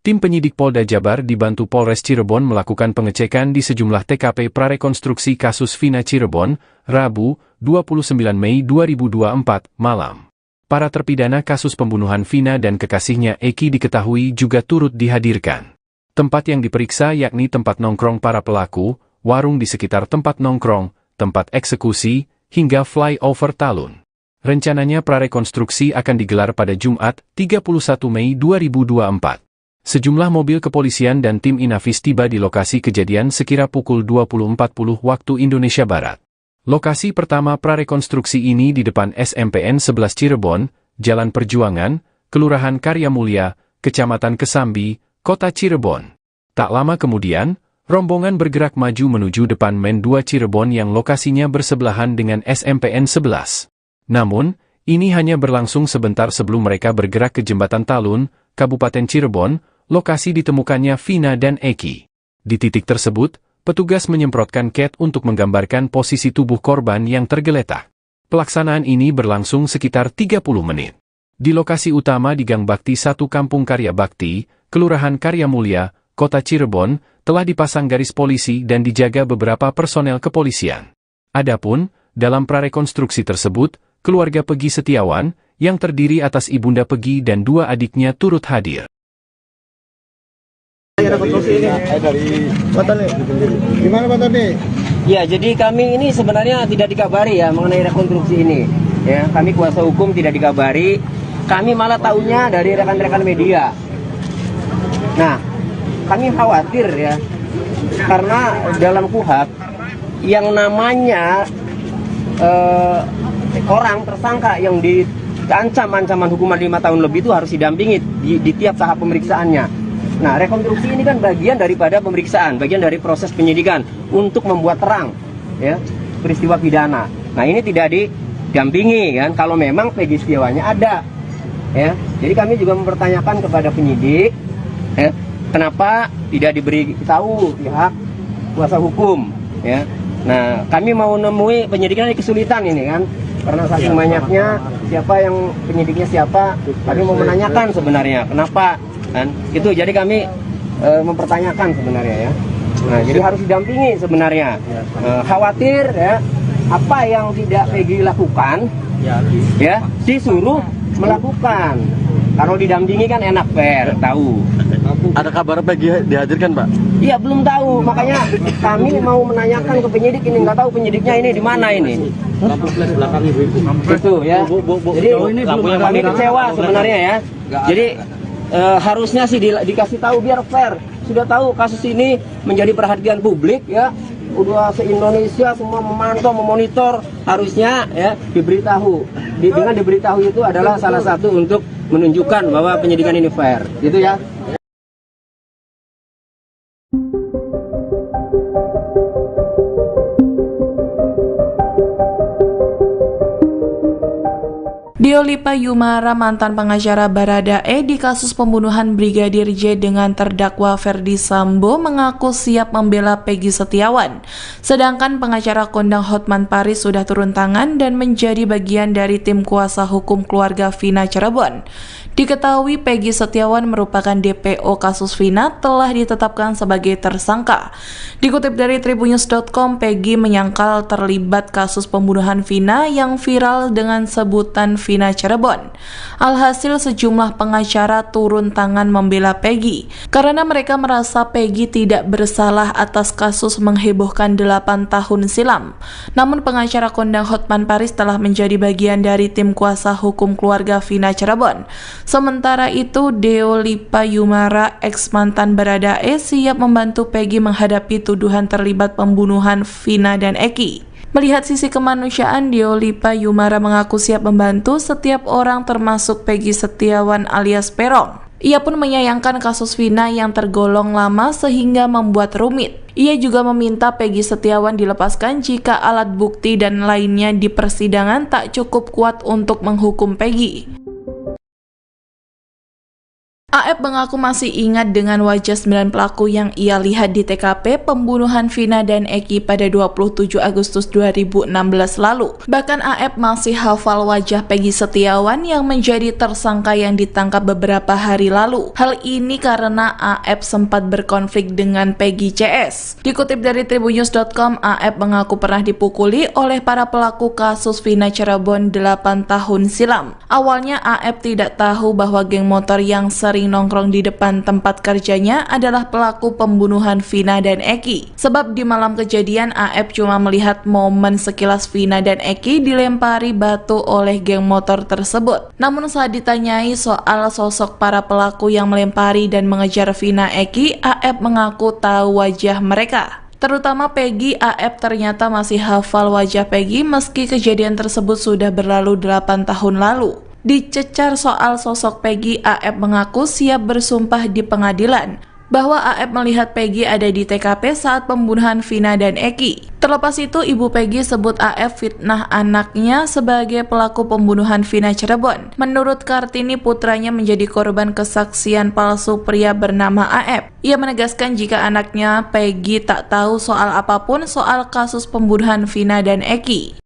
Tim penyidik Polda Jabar dibantu Polres Cirebon melakukan pengecekan di sejumlah TKP prarekonstruksi kasus Vina Cirebon, Rabu, 29 Mei 2024, malam. Para terpidana kasus pembunuhan Vina dan kekasihnya Eki diketahui juga turut dihadirkan. Tempat yang diperiksa yakni tempat nongkrong para pelaku, warung di sekitar tempat nongkrong, tempat eksekusi, hingga flyover Talun. Rencananya prarekonstruksi akan digelar pada Jumat, 31 Mei 2024. Sejumlah mobil kepolisian dan tim Inafis tiba di lokasi kejadian sekira pukul 20.40 waktu Indonesia Barat. Lokasi pertama prarekonstruksi ini di depan SMPN 11 Cirebon, Jalan Perjuangan, Kelurahan Karya Mulya, Kecamatan Kesambi, Kota Cirebon. Tak lama kemudian, rombongan bergerak maju menuju depan Men 2 Cirebon yang lokasinya bersebelahan dengan SMPN 11. Namun, ini hanya berlangsung sebentar sebelum mereka bergerak ke Jembatan Talun, Kabupaten Cirebon, lokasi ditemukannya Vina dan Eki. Di titik tersebut, petugas menyemprotkan cat untuk menggambarkan posisi tubuh korban yang tergeletak. Pelaksanaan ini berlangsung sekitar 30 menit. Di lokasi utama di Gang Bakti 1 Kampung Karya Bakti, Kelurahan Karya Mulya, Kota Cirebon, telah dipasang garis polisi dan dijaga beberapa personel kepolisian. Adapun, dalam prarekonstruksi tersebut, keluarga Pegi Setiawan, yang terdiri atas ibunda Pegi dan 2 adiknya turut hadir. Gimana Pak Tony? Ya, jadi kami ini sebenarnya tidak dikabari ya mengenai rekonstruksi ini. Ya, kami kuasa hukum tidak dikabari. Kami malah tahunya dari rekan-rekan media. Nah, kami khawatir ya, karena dalam KUHP yang namanya orang tersangka yang diancam ancaman hukuman 5 tahun lebih itu harus didampingi di tiap tahap pemeriksaannya. Nah, rekonstruksi ini kan bagian daripada pemeriksaan, bagian dari proses penyidikan untuk membuat terang ya peristiwa pidana. Nah, ini tidak didampingi kan kalau memang Pegi Setiawannya ada. Ya. Jadi kami juga mempertanyakan kepada penyidik ya, kenapa tidak diberi tahu pihak kuasa hukum ya. Nah, kami mau nemui penyidikan ini kesulitan ini kan. Karena saking banyaknya siapa yang penyidiknya siapa, kami mau menanyakan sebenarnya kenapa kan itu. Jadi kami mempertanyakan sebenarnya ya. Nah, jadi harus didampingi sebenarnya. Khawatir ya apa yang tidak Pegi lakukan ya disuruh melakukan. Kalau didampingi kan enak, fair, tahu. Ada kabar Pegi dihadirkan, Pak? Iya, belum tahu. Makanya kami mau menanyakan ke penyidik ini, nggak tahu penyidiknya ini di mana ini. Itu ya. Jadi kami kecewa sebenarnya ya. Jadi harusnya sih dikasih tahu biar fair. Sudah tahu kasus ini menjadi perhatian publik ya. Udah se-Indonesia semua memantau, memonitor, harusnya ya diberitahu. Dengan diberitahu itu adalah salah satu untuk menunjukkan bahwa penyidikan ini fair. Gitu ya. Diolipa Yumara, mantan pengacara Baradae di kasus pembunuhan Brigadir J dengan terdakwa Ferdi Sambo, mengaku siap membela Pegi Setiawan. Sedangkan pengacara kondang Hotman Paris sudah turun tangan dan menjadi bagian dari tim kuasa hukum keluarga Vina Cirebon. Diketahui Pegi Setiawan merupakan DPO kasus Vina telah ditetapkan sebagai tersangka. Dikutip dari tribunnews.com, Pegi menyangkal terlibat kasus pembunuhan Vina yang viral dengan sebutan Vina Cirebon. Alhasil sejumlah pengacara turun tangan membela Pegi karena mereka merasa Pegi tidak bersalah atas kasus menghebohkan 8 tahun silam. Namun pengacara kondang Hotman Paris telah menjadi bagian dari tim kuasa hukum keluarga Vina Cirebon. Sementara itu, Diolipa Yumara, ex mantan Baradae, siap membantu Pegi menghadapi tuduhan terlibat pembunuhan Vina dan Eki. Melihat sisi kemanusiaan, Diolipa Yumara mengaku siap membantu setiap orang termasuk Pegi Setiawan alias Perong. Ia pun menyayangkan kasus Vina yang tergolong lama sehingga membuat rumit. Ia juga meminta Pegi Setiawan dilepaskan jika alat bukti dan lainnya di persidangan tak cukup kuat untuk menghukum Pegi. AF mengaku masih ingat dengan wajah 9 pelaku yang ia lihat di TKP pembunuhan Vina dan Eki pada 27 Agustus 2016 lalu. Bahkan AF masih hafal wajah Peggy Setiawan yang menjadi tersangka yang ditangkap beberapa hari lalu. Hal ini karena AF sempat berkonflik dengan Peggy CS. Dikutip dari tribunnews.com, AF mengaku pernah dipukuli oleh para pelaku kasus Vina Cirebon 8 tahun silam. Awalnya AF tidak tahu bahwa geng motor yang sering nongkrong di depan tempat kerjanya adalah pelaku pembunuhan Vina dan Eki. Sebab di malam kejadian AF cuma melihat momen sekilas Vina dan Eki dilempari batu oleh geng motor tersebut. Namun saat ditanyai soal sosok para pelaku yang melempari dan mengejar Vina Eki, AF mengaku tahu wajah mereka. Terutama Peggy. AF ternyata masih hafal wajah Peggy meski kejadian tersebut sudah berlalu 8 tahun lalu. Dicecar soal sosok Peggy, AF mengaku siap bersumpah di pengadilan bahwa AF melihat Peggy ada di TKP saat pembunuhan Vina dan Eki. Terlepas itu, ibu Peggy sebut AF fitnah anaknya sebagai pelaku pembunuhan Vina Cirebon. Menurut Kartini, putranya menjadi korban kesaksian palsu pria bernama AF. Ia menegaskan jika anaknya Peggy tak tahu soal apapun soal kasus pembunuhan Vina dan Eki.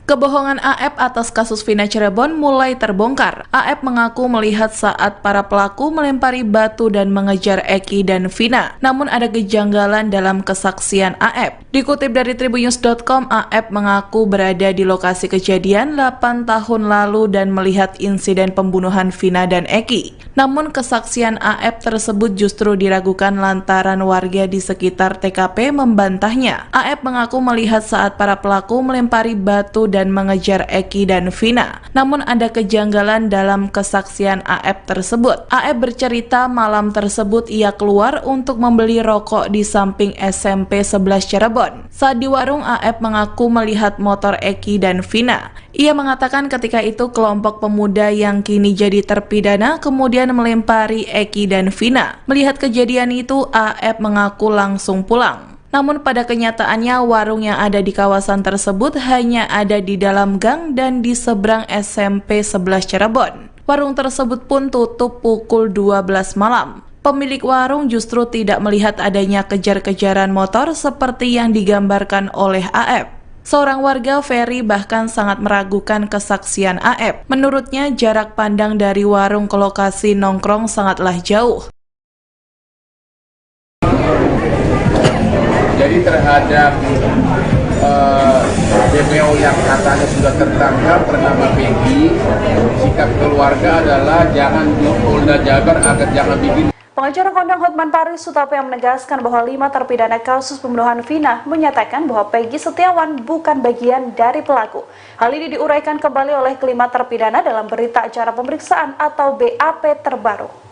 Kebohongan AF atas kasus Vina Cirebon mulai terbongkar. AF mengaku melihat saat para pelaku melempari batu dan mengejar Eki dan Vina. Namun ada kejanggalan dalam kesaksian AF. Dikutip dari tribunnews.com, AF mengaku berada di lokasi kejadian 8 tahun lalu dan melihat insiden pembunuhan Vina dan Eki. Namun kesaksian AF tersebut justru diragukan lantaran warga di sekitar TKP membantahnya. AF mengaku melihat saat para pelaku melempari batu dan mengejar Eki dan Vina. Namun ada kejanggalan dalam kesaksian AF tersebut. AF bercerita malam tersebut ia keluar untuk membeli rokok di samping SMP 11 Cirebon. Saat di warung, AF mengaku melihat motor Eki dan Vina. Ia mengatakan ketika itu kelompok pemuda yang kini jadi terpidana kemudian melempari Eki dan Vina. Melihat kejadian itu, AF mengaku langsung pulang. Namun pada kenyataannya warung yang ada di kawasan tersebut hanya ada di dalam gang dan di seberang SMP 11 Cirebon. Warung tersebut pun tutup pukul 12 malam. Pemilik warung justru tidak melihat adanya kejar-kejaran motor seperti yang digambarkan oleh AF. Seorang warga, Ferry, bahkan sangat meragukan kesaksian AF. Menurutnya jarak pandang dari warung ke lokasi nongkrong sangatlah jauh. Jadi terhadap DPO yang katanya sudah tertangkap bernama Peggy, sikap keluarga adalah jangan di Polda Jabar agar jangan bikin. Pengacara kondang Hotman Paris Sutopo yang menegaskan bahwa 5 terpidana kasus pembunuhan Vina menyatakan bahwa Peggy Setiawan bukan bagian dari pelaku. Hal ini diuraikan kembali oleh kelima terpidana dalam berita acara pemeriksaan atau BAP terbaru.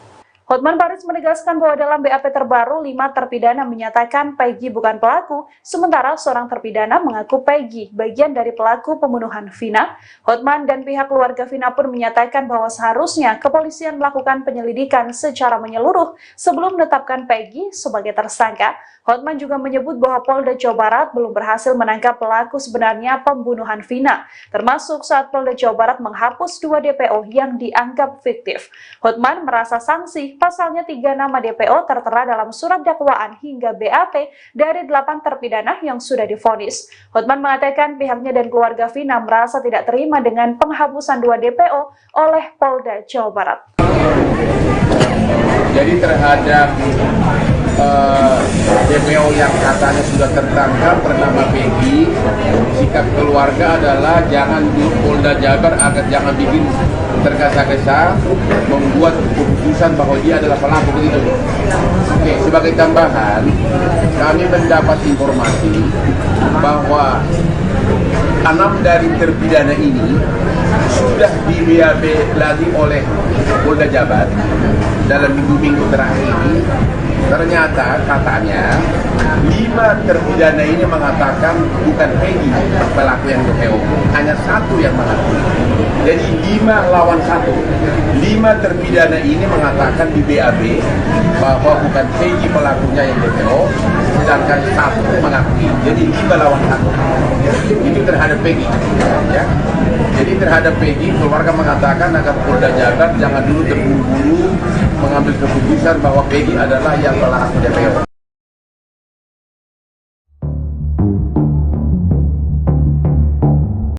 Hotman Paris menegaskan bahwa dalam BAP terbaru, 5 terpidana menyatakan Peggy bukan pelaku, sementara seorang terpidana mengaku Peggy bagian dari pelaku pembunuhan Vina. Hotman dan pihak keluarga Vina pun menyatakan bahwa seharusnya kepolisian melakukan penyelidikan secara menyeluruh sebelum menetapkan Peggy sebagai tersangka. Hotman juga menyebut bahwa Polda Jawa Barat belum berhasil menangkap pelaku sebenarnya pembunuhan Vina, termasuk saat Polda Jawa Barat menghapus 2 DPO yang dianggap fiktif. Hotman merasa sanksi pasalnya 3 nama DPO tertera dalam surat dakwaan hingga BAP dari 8 terpidana yang sudah divonis. Hotman mengatakan pihaknya dan keluarga Vina merasa tidak terima dengan penghapusan 2 DPO oleh Polda Jawa Barat. Jadi terhadap DPO yang katanya sudah tertangkap bernama Peggy, sikap keluarga adalah jangan di Polda Jabar agar jangan bikin tergesa-gesa membuat keputusan bahwa dia adalah pelaku begitu. Oke, sebagai tambahan, kami mendapat informasi bahwa 6 dari terpidana ini sudah di BAP lagi oleh Polda Jabar dalam minggu-minggu terakhir ini. Ternyata katanya 5 terpidana ini mengatakan bukan Peggy pelaku yang DPO, hanya 1 yang mengaku. Jadi 5 lawan 1. 5 terpidana ini mengatakan di BAB bahwa bukan Peggy pelakunya yang DPO, sedangkan 1 mengakui. Jadi 5 lawan 1. Itu terhadap Peggy. Ya. Jadi terhadap Peggy, keluarga mengatakan agar Polda Jabar jangan dulu terburu-buru mengambil keputusan bahwa Peggy adalah yang pelaku DPO.